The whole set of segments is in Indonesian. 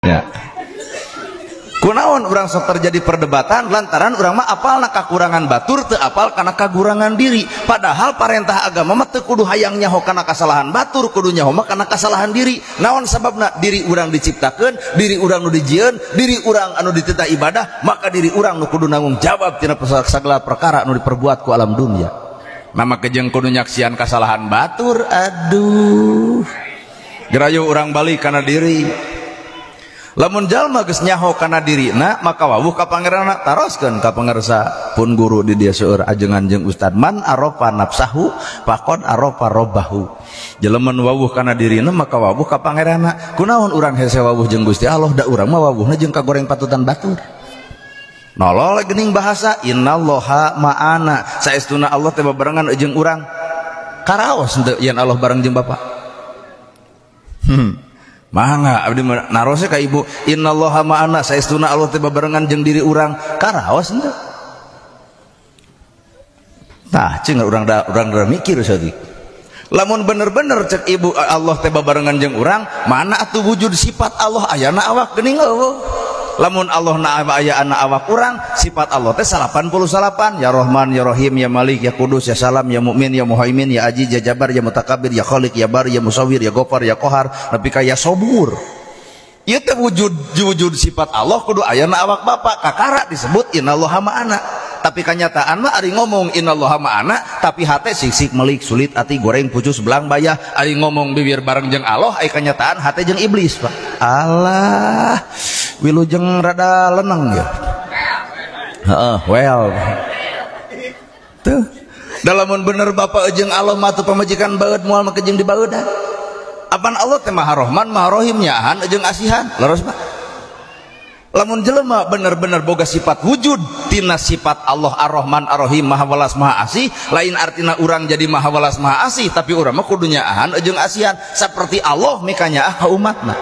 ya. Kunaon urang sok terjadi perdebatan lantaran urang mah apalna kakurangan batur teu apal kana kakurangan diri, padahal parentah agama mah teu kudu hayang nyaho kana kasalahan batur, kudu nyaho mah kana kasalahan diri. Naon sababna? Diri urang diciptakeun, diri urang nu dijieun, diri urang anu dititah ibadah, maka diri urang nu kudu nanggung jawab tina sagala perkara anu diperbuat ku alam dunya. Nama kejeng kudu nyaksian kasalahan batur, aduh gerayu urang balik kana diri. Lamun jalma geus nyaho kana dirina maka wawuh ka pangeranna taroskeun ka pangarsa pun guru di dieu seueur ajengan jeung ustad man arofa nafsahu faqad arofa robbahu. Jelema nu wawuh kana dirina maka wawuh ka pangeranna. Kunaon urang hese wawuh jeung Gusti Allah da urang mah wawuhna jeung kagoreng patutan batur. Nolol geuning bahasa innallaha ma'ana, saestuna Allah teh babarengan jeung urang. Karaos henteu yen Allah bareng jeung Bapak. Mangga abdi narose ka ibu innallaha ma'ana, saestuna Allah teh babarengan jeung diri urang. Karaos henteu? Tah ceung urang da mikir saeutik. Lamun bener-bener cek ibu Allah teh babarengan jeung urang, mana atuh wujud sifat Allah ayana awak geuning eueuh. Lamun Allah na aya ana awak urang, sifat Allah teh 88, ya Rahman ya Rahim ya Malik ya Kudus ya Salam ya Mukmin ya Muhaimin ya Aziz ya Jabbar ya Mutakabbir ya Khaliq ya Bari ya Musawwir ya Ghaffar ya Qahar nepi ka ya Sabur. Ieu teh wujud sifat Allah kudu aya na awak Bapak, kakara disebut innallaha ma'ana. Tapi kenyataan mah ari ngomong innallaha ma'ana tapi hate sik melik sulit ati goreng pucus belang bayah. Ari ngomong bibir bareng jeung Allah, ai kenyataan hate jeung iblis Pak. Allah wilujeng rada leneng ya. Heeh, well. Tuh. Dalamun bener Bapak jeung Allah mah teu pamajikan baeud moal make jeung dibaeudan. Apaan Allah teh Maha Rahman, Maha Rahim nyahan jeung asihan. Leres Pak. Lamun jelema bener-bener boga sifat wujud tina sifat Allah Ar-Rahman Ar-Rahim Maha Welas Maha Asih, lain artina urang jadi Maha Welas Maha Asih tapi urang mah kudu nyaahan jeung asihan saperti Allah mika nyaah ka umatna.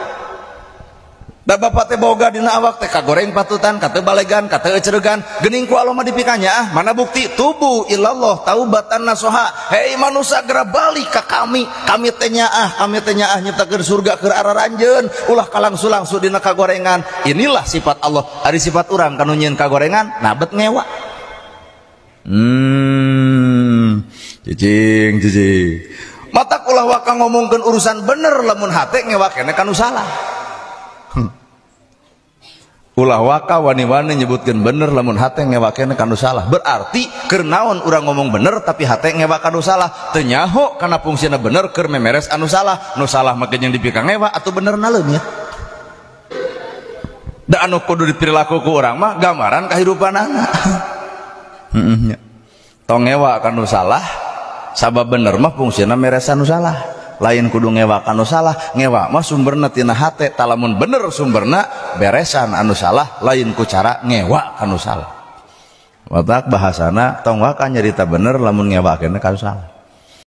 Da Bapak teh boga dina awak teh kagoreng patutan, kate balegan, kate eceregan, geuning ku Allah mah dipikanya mana bukti tubu ilallah taubatan nasuha. Hei manusia gera balik ka kami teh nyaah nyiptakeun surga keur araranjeun ulah kalangsu-langsu dina kagorengan. Inilah sifat Allah. Ari sifat urang kanu nyieun kagorengan nabet ngewa. Cicing mata ulah waka ngomongkeun urusan bener lamun hate ngewa keneh kanu salah. Ulah waka wani-wani nyebutkeun bener lamun hate ngewakena kanu salah. Berarti keur naon urang ngomong bener tapi hate ngewa kanu salah, teu nyaho kana fungsina bener keur memeres anu salah. Nu salah make jeung dipika ngewa atuh benerna leum ya. Da anu kudu diperilaku ku urang mah gambaran kahirupanana. Tong ngewa kanu salah sabab bener mah fungsina meres anu salah. Lain kudu ngewa anu salah, ngewa mah sumberna tina hate, talamun bener sumberna beresan anu salah, lain ku cara ngewa anu salah. Watak bahasana tong waka nyarita bener lamun ngewa kene kanu salah.